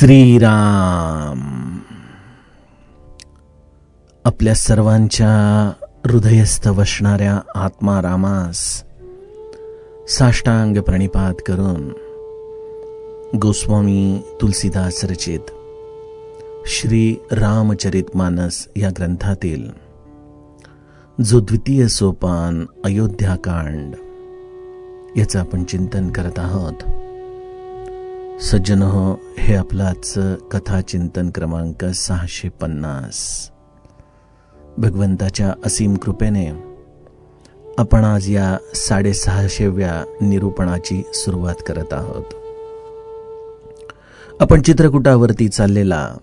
श्रीराम. आपल्या सर्वांच्या हृदयस्थ वसणाऱ्या आत्मा रामास साष्टांग प्रणिपात करून गोस्वामी तुलसीदास रचित श्री रामचरितमानस या ग्रंथातील जो द्वितीय सोपान अयोध्याकांड याचं आपण चिंतन करत आहोत. सज्जनो, हे आपलाच कथा चिंतन क्रमांक 650. भगवंताच्या असीम कृपेने आपण आज या 650व्या निरूपणाची सुरुवात करत आहोत. आपण चित्रकूटावरती चाललेला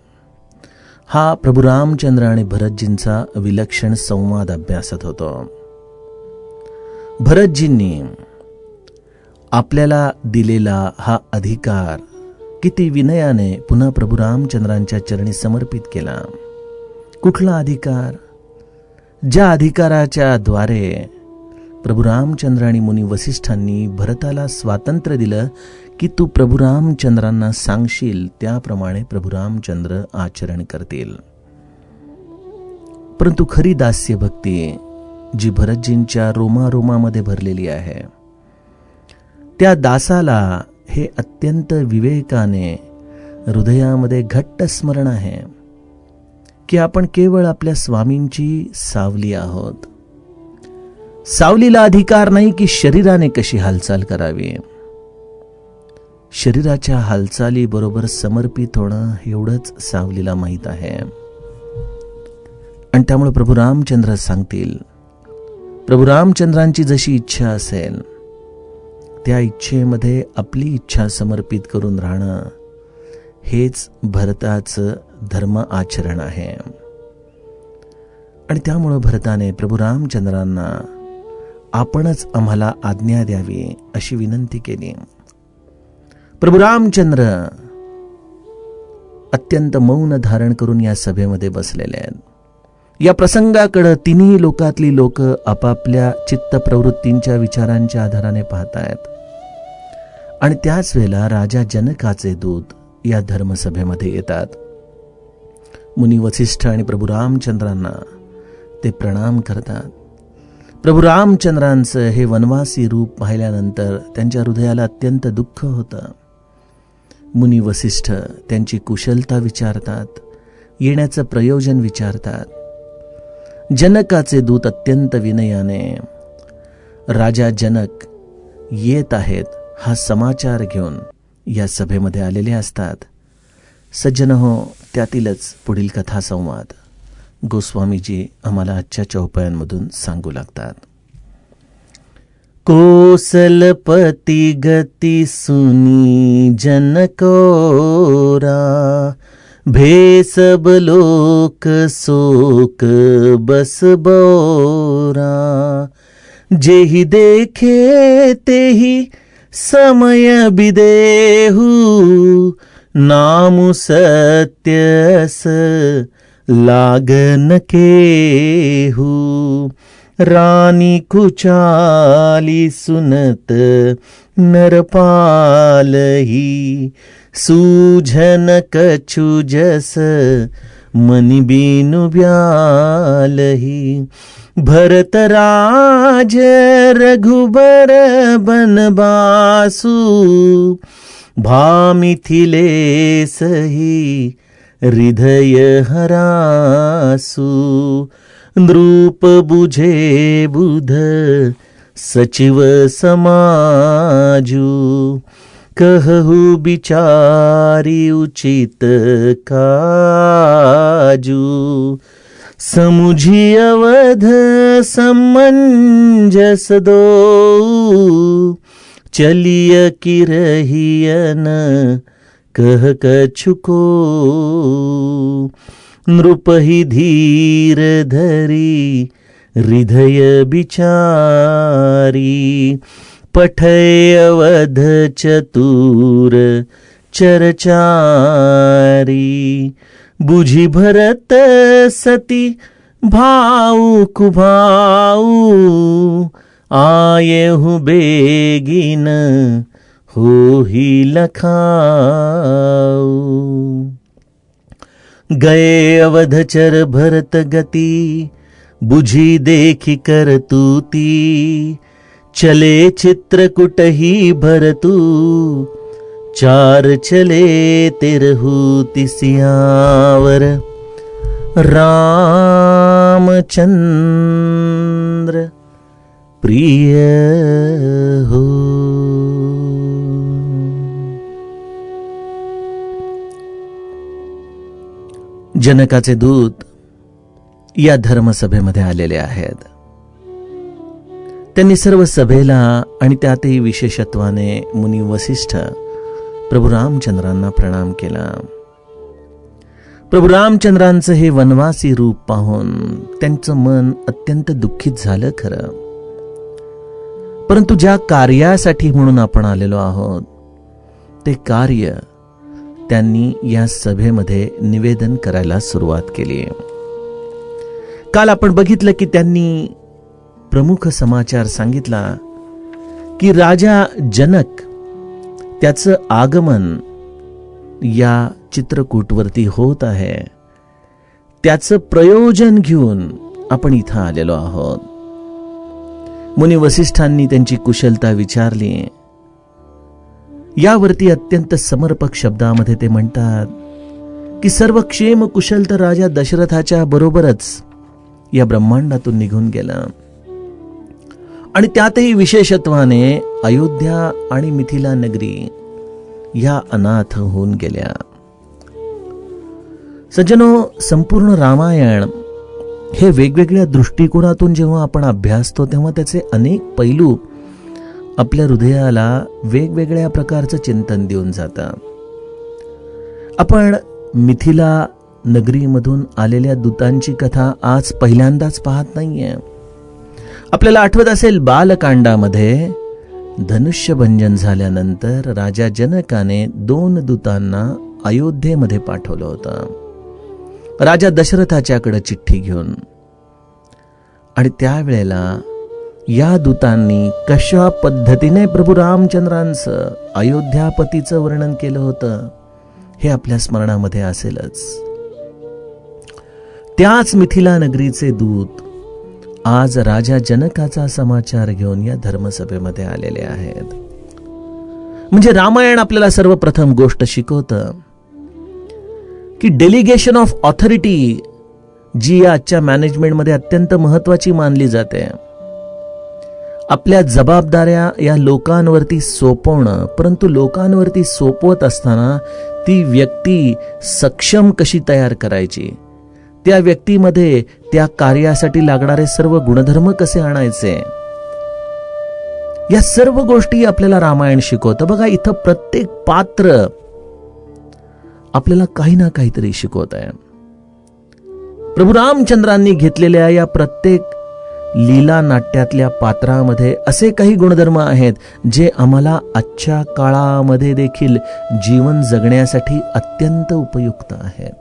हा प्रभू रामचंद्र आणि भरतजींचा विलक्षण संवाद अभ्यासत होतो. भरतजींनी आपल्याला दिलेला हा अधिकार किती विनयाने पुन्हा प्रभू रामचंद्रांच्या चरणी समर्पित केला. कुठला अधिकार? ज्या अधिकाराच्या द्वारे प्रभू रामचंद्र आणि मुनी वसिष्ठांनी भरताला स्वातंत्र्य दिलं की तू प्रभू रामचंद्रांना सांगशील त्याप्रमाणे प्रभू रामचंद्र आचरण करतील. परंतु खरी दास्य भक्ती जी भरतजींच्या रोमारोमामध्ये भरलेली आहे, त्या दासाला हे अत्यंत विवेकाने हृदयामध्ये घट्ट स्मरण आहे की आपण केवळ आपल्या स्वामींची सावली आहोत. सावलीला अधिकार नाही की शरीराने कशी हालचाल करावी. शरीराच्या हालचाली बरोबर समर्पित होणं एवढंच सावलीला माहीत आहे. आणि त्यामुळे प्रभू रामचंद्र सांगतील, प्रभू रामचंद्रांची जशी इच्छा असेल त्या इच्छेमध्ये आपली इच्छा समर्पित करून राहणं हेच भरताचं धर्म आचरण आहे. आणि त्यामुळे भरताने प्रभू रामचंद्रांना आपणच आम्हाला आज्ञा द्यावी अशी विनंती केली. प्रभू रामचंद्र अत्यंत मौन धारण करून या सभेमध्ये बसलेले आहेत. या प्रसंगाकडे तिन्ही लोकातली लोक आपापल्या चित्त प्रवृत्तींच्या विचारांच्या आधाराने पाहतायत. आणि त्याच वेळेला राजा जनकाचे दूत या धर्मसभेमध्ये येतात. मुनी वसिष्ठ आणि प्रभू रामचंद्रांना ते प्रणाम करतात. प्रभू रामचंद्रांचं हे वनवासी रूप पाहिल्यानंतर त्यांच्या हृदयाला अत्यंत दुःख होतं. मुनी वसिष्ठ त्यांची कुशलता विचारतात, येण्याचं प्रयोजन विचारतात. जनकाचे दूत अत्यंत विनयाने राजा जनक येत आहेत हा समाचार घेऊन या सभेमध्ये आलेले असतात. सज्जन हो, त्यातीलच पुढील कथा संवाद गोस्वामीजी आम्हाला आजच्या चौपायांमधून सांगू लागतात. कोसलपती गती सुनी जनकोरा, भे सब लोक शोक बस बोरा, जेहि देखे तेहि समय बिदेहु, नामु सत्यस लागन केहू, रानी कुचाली सुनत नरपालही, सूझन कछु जस मनि बीनु ब्यालही, भरत राज रघुबर बनबासु, भा मिथिलेश ही हृदय हरासु, नृप बुझे बुध सचिव समाजु, कहु बिचारी उचित काजू, समुझी अवध समंजस दो, चलिय की रहियन कह कछुको, नृपहि धीर धरी हृदय बिचारी, पठय अवध चतुर चरचारी, बुझी भरत सती भाऊ कुभाऊ, आये हूँ बेगिन हो ही लखाऊ। गए अवधचर भरत गती, बुझी देखी करतूती, चले चित्रकूट ही भरतू, चार चले तिरहूति सियावर। रामचंद्र प्रिय हो। जनकाचे दूत या धर्मसभेमध्ये आलेले आहेत. त्यांनी सर्व सभेला आणि त्यातही विशेषत्वाने मुनी वसिष्ठ प्रभू रामचंद्रांना प्रणाम केला. प्रभू रामचंद्रांचं हे वनवासी रूप पाहून त्यांचं मन अत्यंत दुःखित झालं खरं, परंतु ज्या कार्यासाठी म्हणून आपण आलेलो आहोत ते कार्य त्यांनी या सभेमध्ये निवेदन करायला सुरुवात केली. काल आपण बघितलं की त्यांनी प्रमुख समाचार सांगितला की राजा जनक त्याचं आगमन या चित्रकूटवरती होत आहे, त्याचं प्रयोजन घेऊन आपण इथं आलेलो आहोत. मुनी वसिष्ठांनी त्यांची कुशलता विचारली. यावरती अत्यंत समर्पक शब्दामध्ये ते म्हणतात की सर्व क्षेम कुशल तर राजा दशरथाच्या बरोबरच या ब्रह्मांडातून निघून गेला आणि त्यातही विशेषत्वाने अयोध्या आणि मिथिला नगरी या अनाथ होऊन गेल्या. सज्जनो, संपूर्ण रामायण हे वेगवेगळ्या दृष्टिकोनातून जेव्हा आपण अभ्यासतो तेव्हा त्याचे अनेक पैलू आपल्या हृदयाला वेगवेगळ्या प्रकारचं चिंतन देऊन जातं. आपण मिथिला नगरीमधून आलेल्या दूतांची कथा आज पहिल्यांदाच पाहत नाहीये. आपल्याला आठवत असेल बालकांडामध्ये धनुष्यभंजन झाल्यानंतर राजा जनकाने 2 दूतांना अयोध्येमध्ये पाठवलं होतं राजा दशरथाच्याकडे चिठ्ठी घेऊन. आणि त्यावेळेला या दूतांनी कशा पद्धतीने प्रभू रामचंद्रांचं अयोध्यापतीचं वर्णन केलं होतं हे आपल्या स्मरणामध्ये असेलच. त्याच मिथिला नगरीचे दूत आज राजा जनकाचा समाचार घेऊन या धर्मसभेमध्ये आलेले आहेत. म्हणजे रामायण आपल्याला सर्वप्रथम गोष्ट शिकवतं की डेलिगेशन ऑफ ऑथॉरिटी जी आजच्या मॅनेजमेंटमध्ये अत्यंत महत्वाची मानली जाते, आपल्या जबाबदाऱ्या या लोकांवरती सोपवणं, परंतु लोकांवरती सोपवत असताना ती व्यक्ती सक्षम कशी तयार करायची, त्या व्यक्तीमध्ये त्या कार्यासाठी लागणारे सर्व गुणधर्म कसे आणायचे, या सर्व गोष्टी आपल्याला रामायण शिकवतं. बघा, इथं प्रत्येक पात्र आपल्याला काही ना काहीतरी शिकवत आहे. प्रभू रामचंद्रांनी घेतलेल्या या प्रत्येक लीला नाट्यातल्या पात्रामध्ये असे काही गुणधर्म आहेत जे आम्हाला आजच्या काळामध्ये देखील जीवन जगण्यासाठी अत्यंत उपयुक्त आहेत.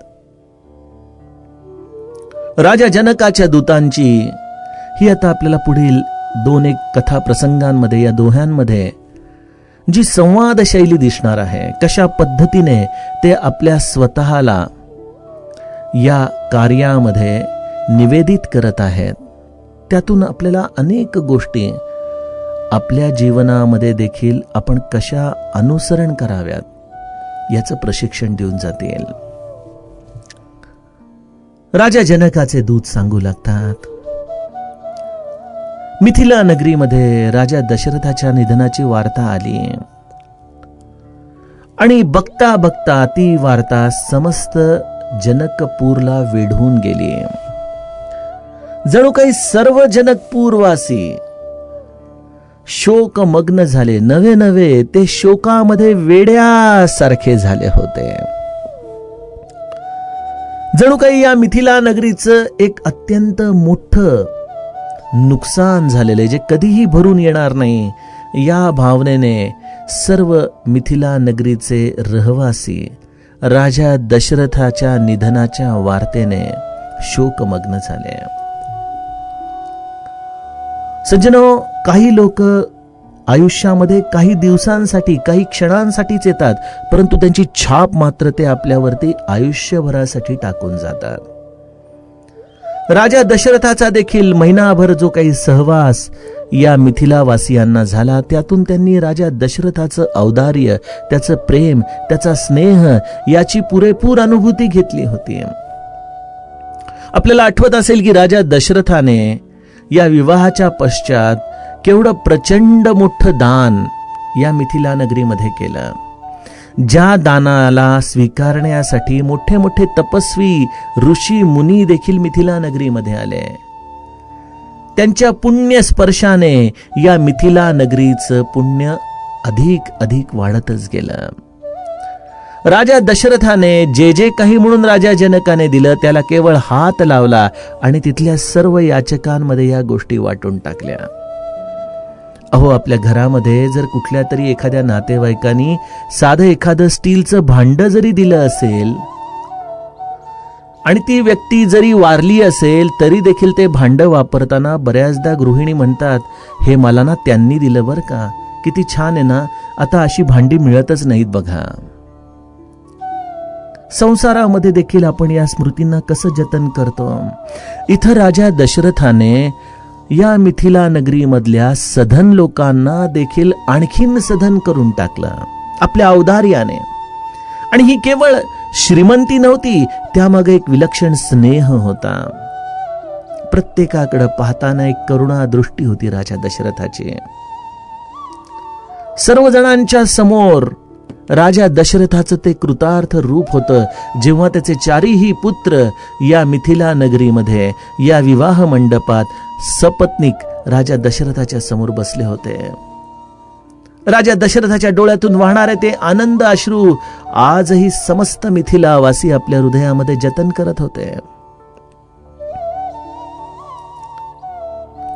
राजा जनकाच्या दूतांची ही आता आपल्याला पुढील 2 कथा प्रसंगांमध्ये, या दोह्यांमध्ये जी संवाद शैली दिसणार आहे, कशा पद्धतीने ते आपल्या स्वतःला या कार्यामध्ये निवेदित करत आहेत, त्यातून आपल्याला अनेक गोष्टी आपल्या जीवनामध्ये देखील आपण कशा अनुसरण कराव्यात याचं प्रशिक्षण देऊन जातील. राजा जनकाचे दूत सांगू लागतात, मिथिला नगरीमध्ये राजा दशरथाच्या निधनाची वार्ता आली आणि बघता बघता ती वार्ता समस्त जनकपूरला वेढून गेली. जणू काही सर्व जनकपूरवासी शोकमग्न झाले. नवे नवे ते शोकामध्ये वेड्यासारखे झाले होते. जणू काही या मिथिला नगरीचं एक अत्यंत मोठं नुकसान झालेलं आहे जे कधीही भरून येणार नाही, या भावनेने सर्व मिथिला नगरीचे रहिवासी राजा दशरथाच्या निधनाच्या वार्तेने शोकमग्न झाले. सज्जनो, काही लोक आयुष्यामध्ये काही दिवसांसाठी, काही क्षणांसाठीच येतात, परंतु त्यांची छाप मात्र ते आपल्यावरती आयुष्यभरासाठी टाकून जातात. राजा दशरथाचा देखील महिनाभर जो काही सहवास या मिथिलावासियांना झाला, त्यातून त्यांनी राजा दशरथाचं औदार्य, त्याचं प्रेम, त्याचा स्नेह याची पुरेपूर अनुभूती घेतली होती. आपल्याला आठवत असेल की राजा दशरथाने या विवाहाच्या पश्चात केवढं प्रचंड मोठं दान या मिथिला नगरीमध्ये केलं. ज्या दानाला स्वीकारण्यासाठी मोठे मोठे तपस्वी, ऋषी, मुनी देखील मिथिला नगरीमध्ये आले. त्यांच्या पुण्य स्पर्शाने या मिथिला नगरीचं पुण्य अधिक अधिक वाढतच गेलं. राजा दशरथाने जे जे काही म्हणून राजा जनकाने दिलं त्याला केवळ हात लावला आणि तिथल्या सर्व याचकांमध्ये या गोष्टी वाटून टाकल्या. अहो, आपल्या घरामध्ये जर कुठल्या तरी एखाद्या नातेवाईकांनी साधं एखादं स्टीलचं भांड जरी दिलं असेल आणि ती व्यक्ती जरी वारली असेल तरी देखील ते भांड वापरताना बऱ्याचदा गृहिणी म्हणतात, हे मला ना त्यांनी दिलं बरं का, किती छान आहे ना, आता अशी भांडी मिळतच नाहीत बघा. संसारामध्ये देखील आपण या स्मृतींना कसं जतन करतो. इथं राजा दशरथाने या मिथिला नगरीमधल्या सधन लोकांना देखील आणखीन सधन करून टाकलं आपल्या औदार्याने. आणि ही केवळ श्रीमंती नव्हती, त्यामागे एक विलक्षण स्नेह होता. प्रत्येकाकडे पाहताना एक करुणा दृष्टी होती राजा दशरथाची. सर्वजणांच्या समोर राजा दशरथाचं ते कृतार्थ रूप होतं जेव्हा त्याचे चारीही पुत्र या मिथिला नगरीमध्ये या विवाह मंडपात सपत्नीक राजा दशरथाच्या समोर बसले होते. राजा दशरथाच्या डोळ्यातून वाहणारे ते आनंद अश्रू आजही समस्त मिथिलावासी आपल्या हृदयामध्ये जतन करत होते.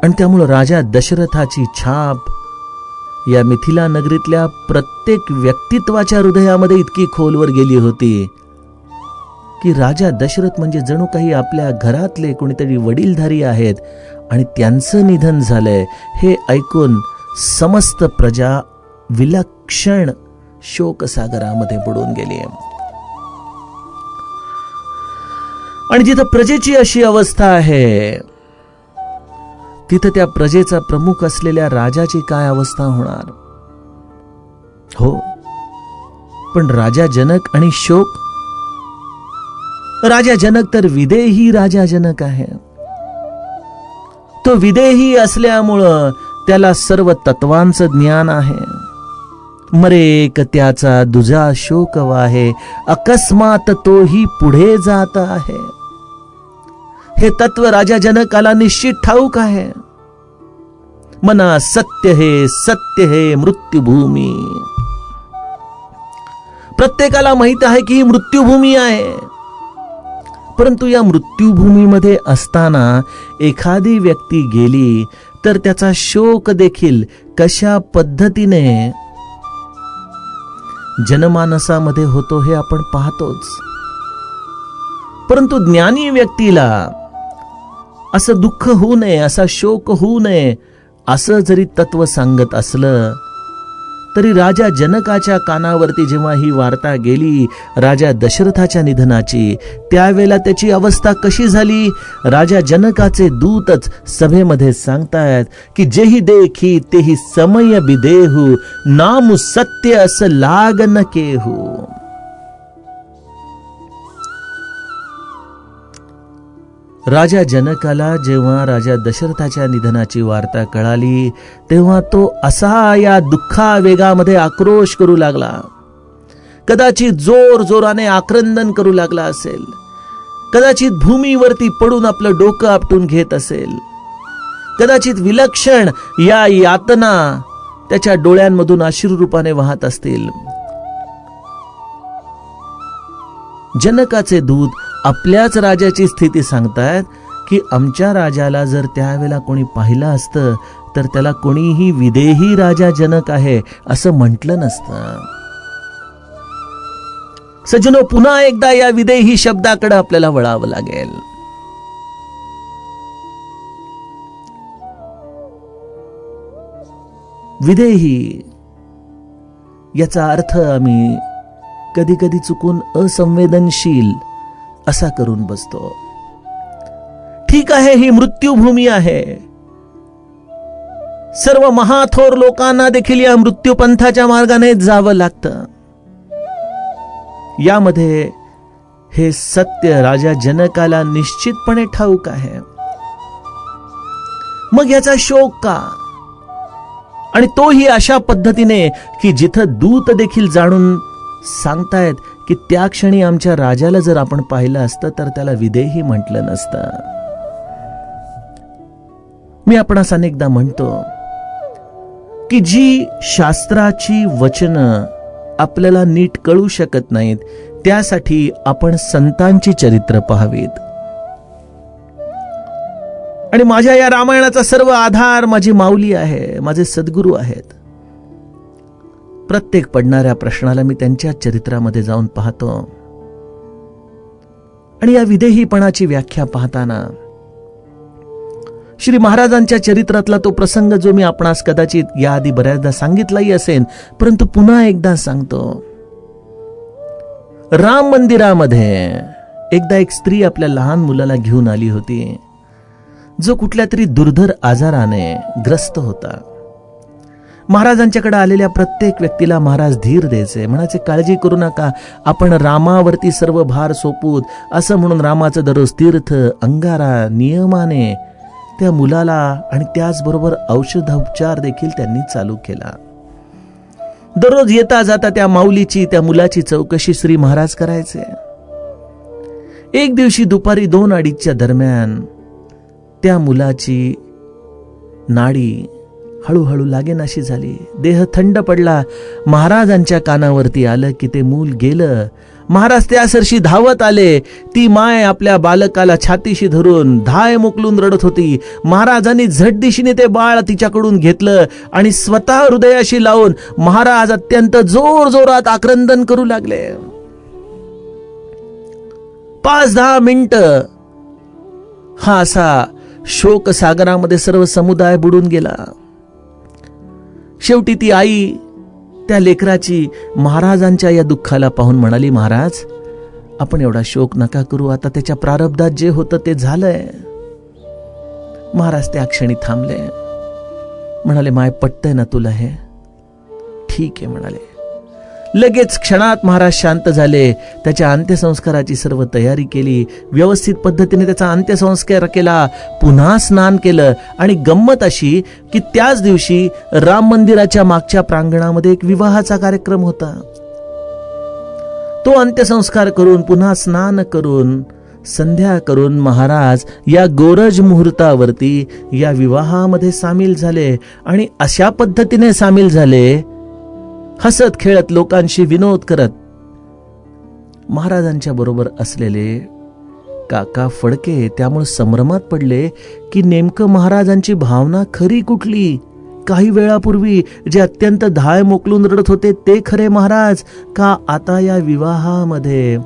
आणि त्यामुळे राजा दशरथाची छाप या मिथिला नगरीतल्या प्रत्येक व्यक्तित्वाच्या हृदयामध्ये इतकी खोलवर गेली होती की राजा दशरथ म्हणजे जणू काही आपल्या घरातले कोणीतरी वडीलधारी आहेत आणि त्यांचं निधन झालंय हे ऐकून समस्त प्रजा विलक्षण शोकसागरामध्ये बुडून गेली. आणि जिथं प्रजेची अशी अवस्था आहे तिथं त्या प्रजेचा प्रमुख असलेल्या राजाची काय अवस्था होणार. हो, पण राजा जनक आणि शोक. राजा जनक तर विदेही राजा जनक आहे. तो विदेही असल्यामुळं त्याला सर्व तत्वांचं ज्ञान आहे. मरे त्याचा दुजा शोक वाहे, अकस्मात तोही पुढे जात आहे. हे तत्व राजा जनकाला निश्चित ठाऊक आहे. मना सत्य हे मृत्यूभूमी. प्रत्येकाला माहित आहे की ही मृत्यूभूमी आहे. परंतु या मृत्यूभूमीमध्ये असताना एखादी व्यक्ती गेली तर त्याचा शोक देखील कशा पद्धतीने जनमानसामध्ये होतो हे आपण पाहतोच. परंतु ज्ञानी व्यक्तीला असं दुःख होऊ नये, असा शोक होऊ नये असं जरी तत्व सांगत असलं तरी राजा जनकाच्या कानावरती जेव्हा ही वार्ता गेली राजा दशरथाच्या निधनाची, त्यावेळेला त्याची अवस्था कशी झाली. राजा जनकाचे दूतच सभेमध्ये सांगतायत की जेही देखी तेही समय बिदेहू, नाम सत्य अस लाग न केहू. राजा जनकाला जेव्हा राजा दशरथाच्या निधनाची वार्ता कळाली तेव्हा तो असा या दुःखावेगामध्ये आक्रोश करू लागला. कदाचित जोर जोराने आक्रंदन करू लागला असेल, कदाचित भूमीवरती पडून आपलं डोकं आपटून घेत असेल, कदाचित विलक्षण या यातना त्याच्या डोळ्यांमधून अश्रुरूपाने वाहत असतील. जनकाचे दूत आपल्याच राजाची स्थिती सांगतायत की आमच्या राजाला जर त्यावेळेला कोणी पाहिलं असतं तर त्याला कोणीही विदेही राजा जनक आहे असं म्हटलं नसतं. सज्जनो, पुन्हा एकदा या विदेही शब्दाकडे आपल्याला वळावं लागेल. विदेही याचा अर्थ आम्ही कधी कधी चुकून असंवेदनशील असा करून बसतो. ठीक आहे, ही मृत्यूभूमी आहे. सर्व महाथोर लोकांना देखील या मृत्यूपंथाच्या मार्गाने जावं लागतं. यामध्ये हे सत्य राजा जनकाला निश्चितपणे ठाऊक आहे. मग याचा शोक का? आणि तोही अशा पद्धतीने की जिथं दूत देखील जाणून सांगतायत की त्या क्षणी आमच्या राजाला जर आपण पाहिलं असतं तर त्याला विदेही म्हटलं नसतं. मी आपणास अनेकदा म्हणतो की जी शास्त्राची वचनं आपल्याला नीट कळू शकत नाहीत त्यासाठी आपण संतांची चरित्र पाहावीत. आणि माझ्या या रामायणाचा सर्व आधार माझी माऊली आहे, माझे सद्गुरू आहेत. प्रत्येक पडणाऱ्या प्रश्नाला मी त्यांच्या चरित्रामध्ये जाऊन पाहतो. आणि या विदेहीपणाची व्याख्या पाहताना श्री महाराजांच्या चरित्रातला तो प्रसंग जो मी आपणास कदाचित याआधी बऱ्याचदा सांगितलाही असेल, परंतु पुन्हा एकदा सांगतो. राम मंदिरामध्ये एकदा एक स्त्री आपल्या लहान मुलाला घेऊन आली होती जो कुठल्या तरी दुर्धर आजाराने ग्रस्त होता. महाराजांच्याकडे आलेल्या प्रत्येक व्यक्तीला महाराज धीर द्यायचे, म्हणायचे काळजी करू नका, आपण रामावरती सर्व भार सोपूत, असं म्हणून रामाचं दररोज तीर्थ अंगारा नियमाने त्या मुलाला आणि त्याचबरोबर औषधोपचार देखील त्यांनी चालू केला. दररोज येता जाता त्या माऊलीची त्या मुलाची चौकशी श्री महाराज करायचे. एक दिवशी दुपारी 2-2:30च्या दरम्यान त्या मुलाची नाडी हळूहळू लागेनाशी झाली. देह थंड पडला. महाराजांच्या कानावरती आलं की ते मूल गेलं. महाराज त्यासरशी धावत आले. ती माय आपल्या बालकाला छातीशी धरून धाय मोकलून रडत होती. महाराजांनी झटदिशीने ते बाळ तिच्याकडून घेतलं आणि स्वतः हृदयाशी लावून महाराज अत्यंत जोर जोरात आक्रंदन करू लागले. 5-10 मिनिटं हा असा शोक सागरामध्ये सर्व समुदाय बुडून गेला. शेवटी ती आई त्या लेकराची महाराजांच्या या दुःखाला पाहून म्हणाली, महाराज आपण एवढा शोक नका करू, आता त्याच्या प्रारब्धात जे होतं ते झालंय. महाराज त्या क्षणी थांबले. म्हणाले, माय पटतंय ना तुला हे? ठीक आहे म्हणाले. लगेच क्षणात महाराज शांत झाले. त्याच्या अंत्यसंस्काराची सर्व तयारी केली. व्यवस्थित पद्धतीने त्याचा अंत्यसंस्कार केला. पुन्हा स्नान केलं. आणि गंमत अशी की त्याच दिवशी राम मंदिराच्या मागच्या प्रांगणामध्ये एक विवाहाचा कार्यक्रम होता. तो अंत्यसंस्कार करून पुन्हा स्नान करून संध्या करून महाराज या गोरज मुहूर्तावरती या विवाहामध्ये सामील झाले. आणि अशा पद्धतीने सामील झाले, हसत खेळत लोकांशी विनोद करत. महाराजांच्या बरोबर असलेले काका फडके त्यामुळे संभ्रमात पडले की नेमकं महाराजांची भावना खरी कुठली. काही वेळापूर्वी जे अत्यंत धाय मोकलून रडत होते ते खरे महाराज, का आता या विवाहामध्ये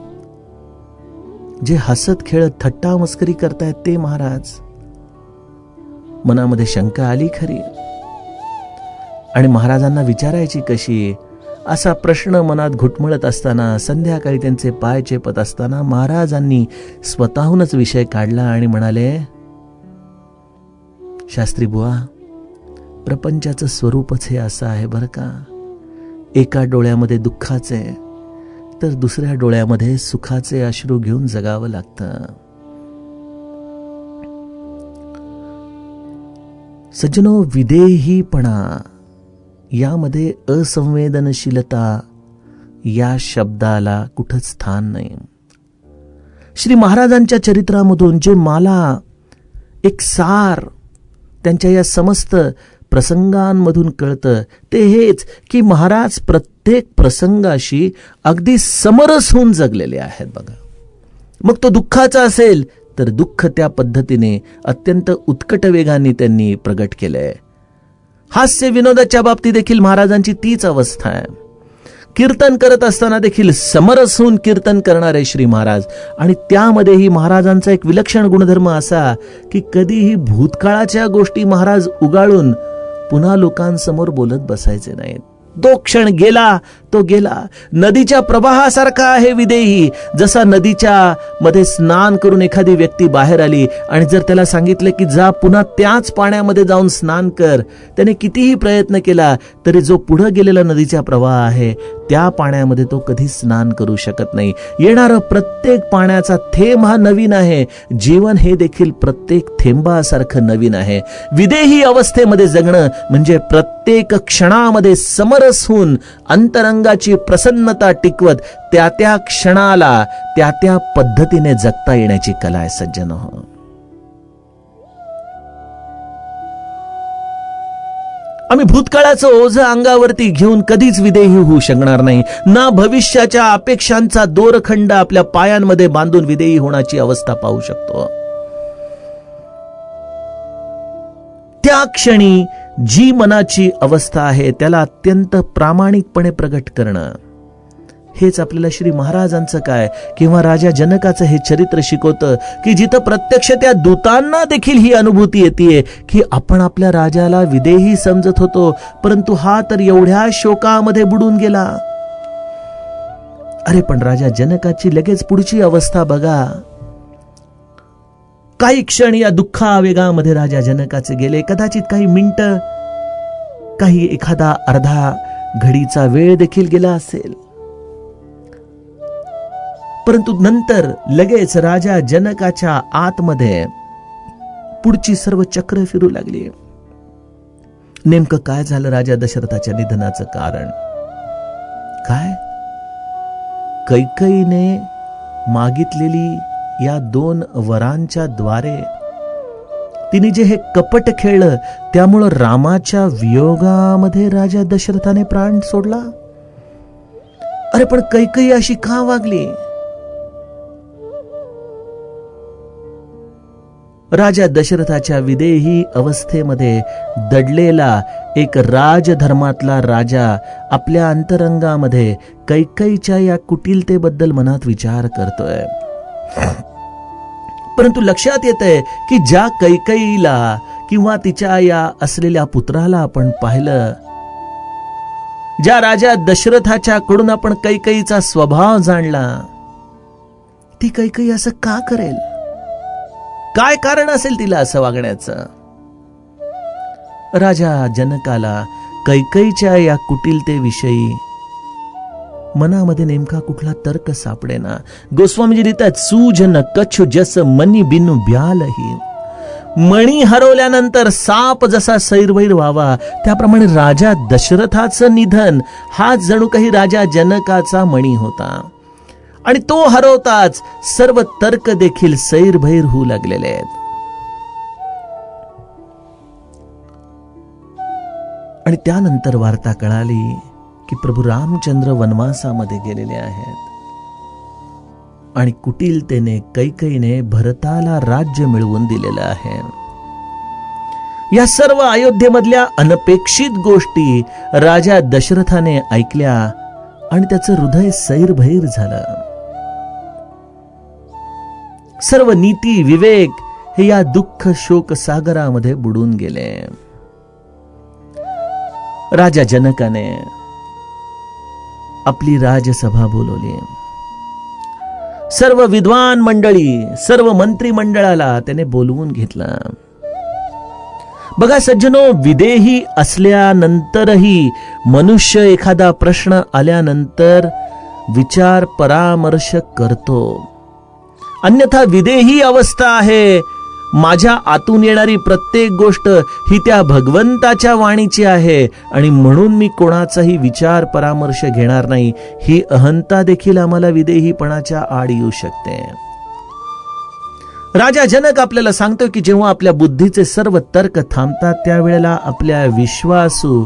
जे हसत खेळत थट्टा मस्करी करतायत ते महाराज. मनामध्ये शंका आली खरी. आणि महाराजांना विचारायची कशी, असा प्रश्न मनात घुटमळत असताना संध्याकाळी त्यांचे पाय चेपत असताना महाराजांनी स्वतःहूनच विषय काढला आणि म्हणाले, शास्त्री बुवा, प्रपंचाचं स्वरूपच हे असं आहे बरं का. एका डोळ्यामध्ये दुःखाचे तर दुसऱ्या डोळ्यामध्ये सुखाचे अश्रू घेऊन जगावं लागतं. सज्जनो, विदेहीपणा यामध्ये असंवेदनशीलता या शब्दाला कुठंच स्थान नाही. श्री महाराजांच्या चरित्रामधून जे मला एक सार त्यांच्या या समस्त प्रसंगांमधून कळतं ते हेच की महाराज प्रत्येक प्रसंगाशी अगदी समरस होऊन जगलेले आहेत बघा. मग तो दुःखाचा असेल तर दुःख त्या पद्धतीने अत्यंत उत्कट वेगाने त्यांनी प्रगट केलंय. हास्य विनोदाच्या बाबतीत देखील महाराजांची तीच अवस्था आहे. कीर्तन करत असताना देखील समरस होऊन कीर्तन करणारे श्री महाराज. आणि त्यामध्येही महाराजांचा एक विलक्षण गुणधर्म असा की कधीही भूतकाळाच्या गोष्टी महाराज उगाळून पुन्हा लोकांसमोर बोलत बसायचे नाहीत. तो क्षण गेला तो गेला. नदीच्या प्रवाहासारखा आहे विदेही. जसा नदीच्या मध्ये स्नान करून एखादी व्यक्ती बाहेर आली आणि जर त्याला सांगितलं की जा पुन्हा त्याच पाण्यामध्ये जाऊन स्नान कर, त्याने कितीही प्रयत्न केला तरी जो पुढे गेलेला नदीचा प्रवाह आहे त्या पाण्यामध्ये तो कधी स्नान करू शकत नाही. येणारं प्रत्येक पाण्याचा थेंब हा नवीन आहे. जीवन हे देखील प्रत्येक थेंबासारखं नवीन आहे. विदेही अवस्थेमध्ये जगणं म्हणजे प्रत्येक क्षणामध्ये समरस होऊन अंतरंगाची प्रसन्नता टिकवत त्या त्या क्षणाला त्या त्या पद्धतीने जगता येण्याची कला आहे सज्जनो. आम्ही भूतकाळाचं ओझं अंगावरती घेऊन कधीच विदेही होऊ शकणार नाही. ना भविष्याच्या अपेक्षांचा दोरखंड आपल्या पायांमध्ये बांधून विदेही होण्याची अवस्था पाहू शकतो. त्या क्षणी जी मनाची अवस्था आहे त्याला अत्यंत प्रामाणिकपणे प्रगट करणं, हेच आपल्याला श्री महाराजांचं काय किंवा राजा जनकाचं हे चरित्र शिकवतं की जिथं प्रत्यक्ष त्या दूतांना देखील ही अनुभूती येते की आपण आपल्या राजाला विदेही समजत होतो, परंतु हा तर एवढ्या शोकामध्ये बुडून गेला. अरे पण राजा जनकाची लगेच पुढची अवस्था बघा. काही क्षण या दुःखावेगामध्ये राजा जनकाचे गेले. कदाचित काही मिनिटं, काही एखादा अर्धा घडीचा वेळ देखील गेला असेल, परंतु नंतर लगेच राजा जनकाच्या आतमध्ये पुढची सर्व चक्र फिरू लागली. नेमकं काय झालं? राजा दशरथाच्या निधनाचं कारण काय? कैकेयीने मागितलेली या 2 वरांच्या द्वारे तिने जे हे कपट खेळलं त्यामुळं रामाच्या वियोगामध्ये राजा दशरथाने प्राण सोडला. अरे पण कैकेयी अशी का वागली? राजा दशरथाच्या विदेही अवस्थेमध्ये दडलेला एक राजधर्मातला राजा आपल्या अंतरंगामध्ये कैकेयीच्या या कुटिलतेबद्दल मनात विचार करतोय. परंतु लक्षात येतंय की ज्या कैकेयीला किंवा तिच्या या असलेल्या पुत्राला आपण पाहिलं, ज्या राजा दशरथाच्या कडून आपण कैकेयीचा स्वभाव जाणला, ती कैकेयी असं का करेल? काय कारण असेल तिला असं वागण्याचं? राजा जनकाला कैकेयीच्या या कुटिलतेविषयी मनामध्ये नेमका कुठला तर्क सापडेना. गोस्वामीजी लिहितात, सूझ न कछु जस मनी बिनु ब्यालही. मणी हरवल्यानंतर साप जसा सैरवैर व्हावा, त्याप्रमाणे राजा दशरथाचं निधन हा जणू काही राजा जनकाचा मणी होता आणि तो हरवताच सर्व तर्क देखील सैरभैर होऊ लागलेले आहेत. आणि त्यानंतर वार्ता कळाली की प्रभू रामचंद्र वनवासामध्ये गेलेले आहेत आणि कुटिलतेने कैकेयीने भरताला राज्य मिळवून दिलेलं आहे. या सर्व अयोध्येमधल्या अनपेक्षित गोष्टी राजा दशरथाने ऐकल्या आणि त्याचं हृदय सैरभैर झालं. सर्व नीती विवेक हे या दुःख शोक सागरामध्ये बुडून गेले. राजा जनकाने आपली राजसभा बोलवली. सर्व विद्वान मंडळी, सर्व मंत्रिमंडळाला त्याने बोलवून घेतलं. बघा सज्जनो, विदेही असल्यानंतरही मनुष्य एखादा प्रश्न आल्यानंतर विचार परामर्श करतो. अन्यथा विदेही अवस्था आहे. माझ्या आतून येणारी प्रत्येक गोष्ट ही त्या भगवंताच्या वाणीची आहे आणि म्हणून मी कोणाचाही विचार परामर्श घेणार नाही. ही अहंता देखील आम्हाला विदेहीपणाच्या आड येऊ शकते. राजा जनक आपल्याला सांगतो की जेव्हा आपल्या बुद्धीचे सर्व तर्क थांबतात त्यावेळेला आपल्या विश्वासू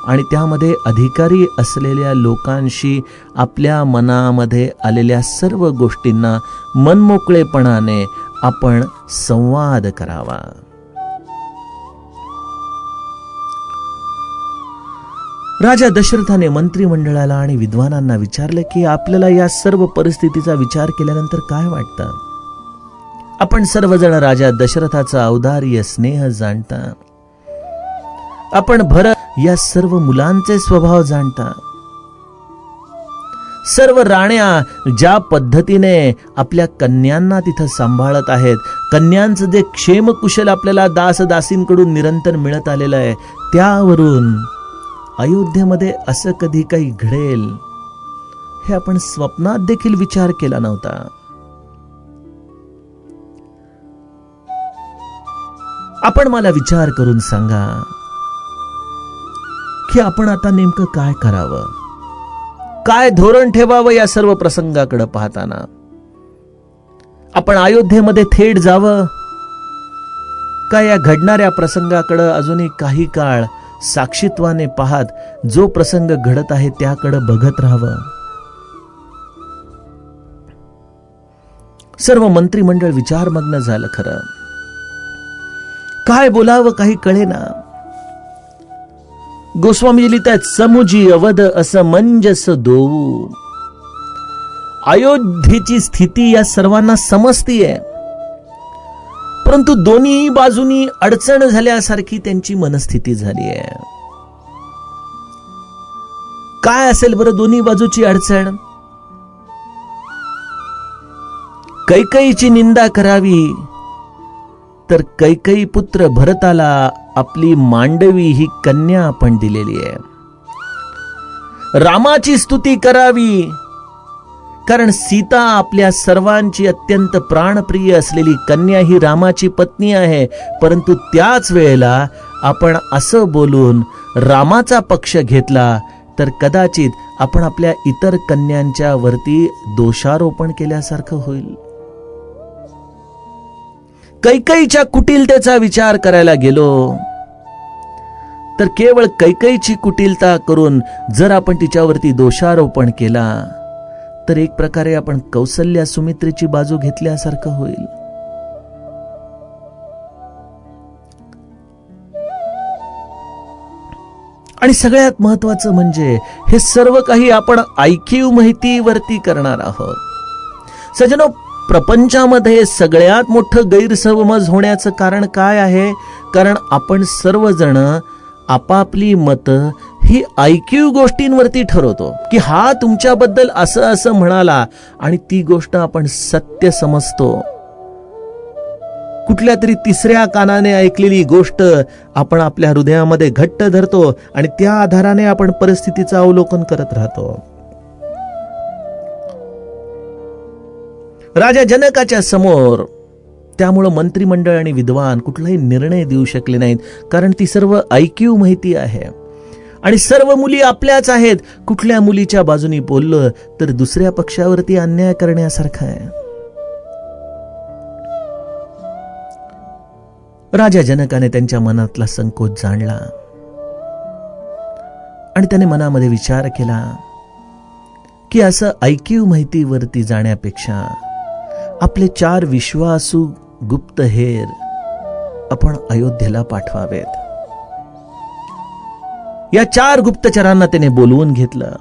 आणि त्यामध्ये अधिकारी असलेल्या लोकांशी आपल्या मनामध्ये आलेल्या सर्व गोष्टींना मनमोकळेपणाने आपण संवाद करावा. राजा दशरथाने मंत्रिमंडळाला आणि विद्वानांना विचारले की आपल्याला या सर्व परिस्थितीचा विचार केल्यानंतर काय वाटतं? आपण सर्वजण राजा दशरथाचा औदार्य स्नेह जाणता. आपण भरत या सर्व मुलांचे स्वभाव जाणता. सर्व राण्या ज्या पद्धतीने आपल्या कन्यांना तिथं सांभाळत आहेत, कन्यांचं जे क्षेमकुशल आपल्याला दासदासींकडून निरंतर मिळत आलेलं आहे, त्यावरून अयोध्येमध्ये असं कधी काही घडेल हे आपण स्वप्नात देखील विचार केला नव्हता. आपण मला विचार करून सांगा की आपण आता नेमकं काय करावं, काय धोरण ठेवावं या सर्व प्रसंगाकडे पाहताना. आपण अयोध्येमध्ये थेट जावं का या घडणाऱ्या प्रसंगाकडे अजूनही काही काळ साक्षीत्वाने पाहत जो प्रसंग घडत आहे त्याकडे बघत राहावं. सर्व मंत्रिमंडळ विचारमग्न झालं. खरं काय बोलावं काही कळेना. गोस्वामी लिहितात, समुजी अवध असमंजस दोऊ. अयोध्येची स्थिती या सर्वांना समजतीये, परंतु दोन्ही बाजूनी अडचण झाल्यासारखी त्यांची मनस्थिती झाली आहे. काय असेल बरं दोन्ही बाजूची अडचण? कैकेयीची निंदा करावी तर कैकेयी पुत्र भरताला आपली मांडवी ही कन्या आपण दिलेली आहे. रामाची स्तुती करावी कारण सीता आपल्या सर्वांची अत्यंत प्राणप्रिय असलेली कन्या ही रामाची पत्नी आहे. परंतु त्याच वेळेला आपण असं बोलून रामाचा पक्ष घेतला तर कदाचित आपण आपल्या इतर कन्यांच्या वरती दोषारोपण केल्यासारखं होईल. कैकेयीच्या कुटिलतेचा विचार करायला गेलो तर केवळ कैकेयीची कुटिलता करून जर आपण तिच्यावरती दोषारोपण केला तर एक प्रकारे आपण कौसल्या सुमित्रेची बाजू घेतल्यासारखं होईल. आणि सगळ्यात महत्वाचं म्हणजे हे सर्व काही आपण ऐकीव माहितीवरती करणार आहोत. सज्जनो, प्रपंचामध्ये सगळ्यात मोठं गैरसमज होण्याचं कारण काय आहे? कारण आपण सर्वजण आपापली मतं ही ऐकीव गोष्टींवरती ठरवतो की हा तुमच्याबद्दल असं असं म्हणाला आणि ती गोष्ट आपण सत्य समजतो. कुठल्या तरी तिसऱ्या कानाने ऐकलेली गोष्ट आपण आपल्या हृदयामध्ये घट्ट धरतो आणि त्या आधाराने आपण परिस्थितीचं अवलोकन करत राहतो. राजा जनकाच्या समोर त्यामुळं मंत्रिमंडळ आणि विद्वान कुठलाही निर्णय देऊ शकले नाहीत, कारण ती सर्व ऐकीव माहिती आहे आणि सर्व मुली आपल्याच आहेत. कुठल्या मुलीच्या बाजूनी बोललं तर दुसऱ्या पक्षावरती अन्याय करण्यासारखा आहे. राजा जनकाने त्यांच्या मनातला संकोच जाणला आणि त्याने मनामध्ये विचार केला की असं ऐकीव माहितीवरती जाण्यापेक्षा आपले 4 विश्वासू गुप्तहेर आपण अयोध्येला पाठवावेत. या 4 गुप्तचरांना त्याने बोलवून घेतलं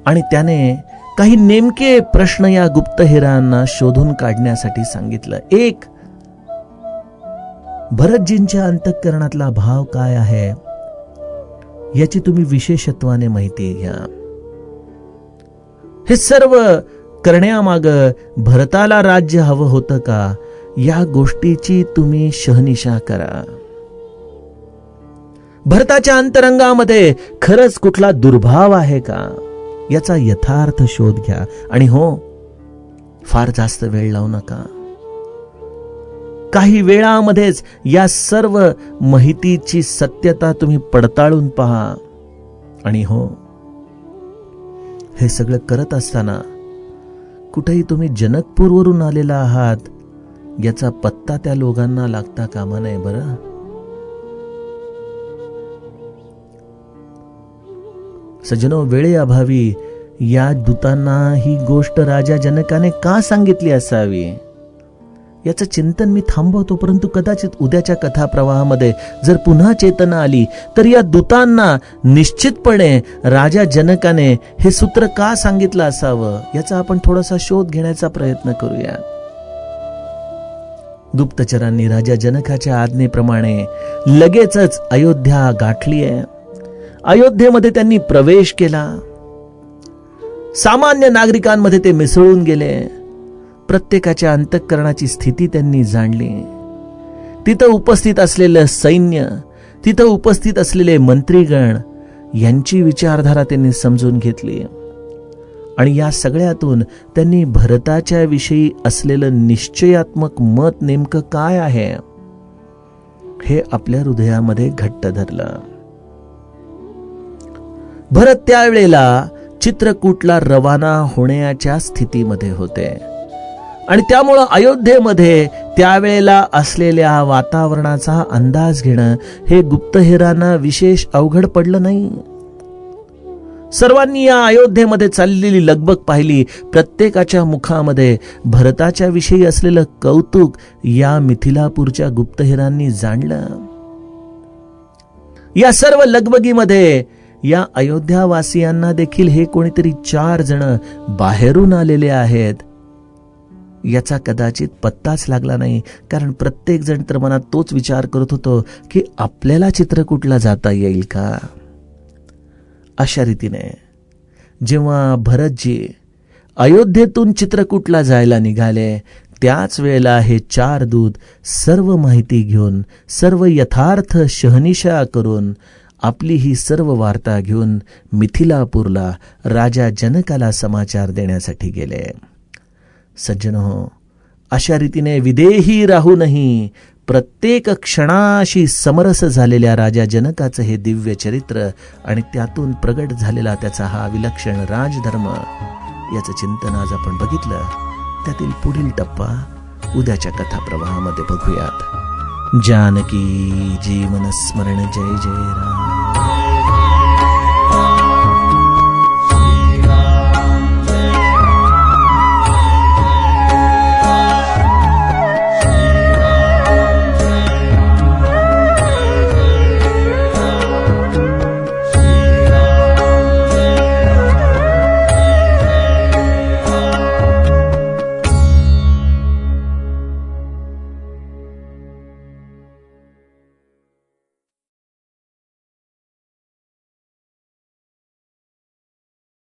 आणि त्याने काही नेमके प्रश्न या गुप्तहेरांना शोधून काढण्यासाठी सांगितलं. एक, भरतजींच्या अंतःकरणातला भाव काय आहे याची तुम्ही विशेषत्वाने माहिती घ्या. हे सर्व करण्यामाग भरताला राज्य हवं होतं का या गोष्टीची तुम्ही शहनिशा करा. भरताच्या अंतरंगामध्ये खरंच कुठला दुर्भाव आहे का याचा यथार्थ शोध घ्या. आणि हो, फार जास्त वेळ लावू नका. काही वेळामध्येच या सर्व माहितीची सत्यता तुम्ही पडताळून पहा. आणि हो, हे सगळं करत असताना कुठेही तुम्ही जनकपूरवरून आलेला आहात याचा पत्ता त्या लोकांना लागता कामा नये बरं. सज्जनो, वेळेअभावी या दूतांना ही गोष्ट राजा जनकाने का सांगितली असावी याचं चिंतन मी थांबवतो. परंतु कदाचित उद्याच्या कथाप्रवाहामध्ये जर पुन्हा चेतना आली तर या दूतांना निश्चितपणे राजा जनकाने हे सूत्र का सांगितलं असावं याचा आपण थोडासा शोध घेण्याचा प्रयत्न करूया. गुप्तचरांनी राजा जनकाच्या आज्ञेप्रमाणे लगेचच अयोध्या गाठली आहे. अयोध्येमध्ये त्यांनी प्रवेश केला. सामान्य नागरिकांमध्ये ते मिसळून गेले. प्रत्येकाच्या अंतःकरणाची स्थिती त्यांनी जाणली. तिथं उपस्थित असलेलं सैन्य, तिथं उपस्थित असलेले मंत्रीगण यांची विचारधारा त्यांनी समजून घेतली. आणि या सगळ्यातून त्यांनी भरताच्या विषयी असलेलं निश्चयात्मक मत नेमकं काय आहे हे आपल्या हृदयामध्ये घट्ट धरलं. भरत त्यावेळेला चित्रकूटला रवाना होण्याच्या स्थितीमध्ये होते आणि त्यामुळं अयोध्येमध्ये त्यावेळेला असलेल्या वातावरणाचा अंदाज घेणं हे गुप्तहेरांना विशेष अवघड पडलं नाही. सर्वांनी या अयोध्येमध्ये चाललेली लगबग पाहिली. प्रत्येकाच्या मुखामध्ये भरताच्या विषयी असलेलं कौतुक या मिथिलापूरच्या गुप्तहेरांनी जाणलं. या सर्व लगबगीमध्ये या अयोध्यावासियांना देखील हे कोणीतरी 4 जण बाहेरून आलेले आहेत याचा कदाचित पत्ताच लागला नाही. कारण प्रत्येक जण तर मनात तोच विचार करत होतो की आपल्याला चित्रकूटला जाता येईल का. अशा रीतीने जेव्हा भरतजी अयोध्येतून चित्रकूटला जायला निघाले त्याच वेळेला हे 4 दूत सर्व माहिती घेऊन, सर्व यथार्थ शहनिशा करून, आपली ही सर्व वार्ता घेऊन मिथिलापूरला राजा जनकाला समाचार देण्यासाठी गेले. सज्जनो, अशा रीतीने विदेही राहूनही प्रत्येक क्षणाशी समरस झालेल्या राजा जनकाचं हे दिव्य चरित्र आणि त्यातून प्रगट झालेला त्याचा हा विलक्षण राजधर्म याचं चिंतन आज आपण बघितलं. त्यातील पुढील टप्पा उद्याच्या कथाप्रवाहामध्ये बघूयात. जानकी जीवन स्मरण. जय जय राम.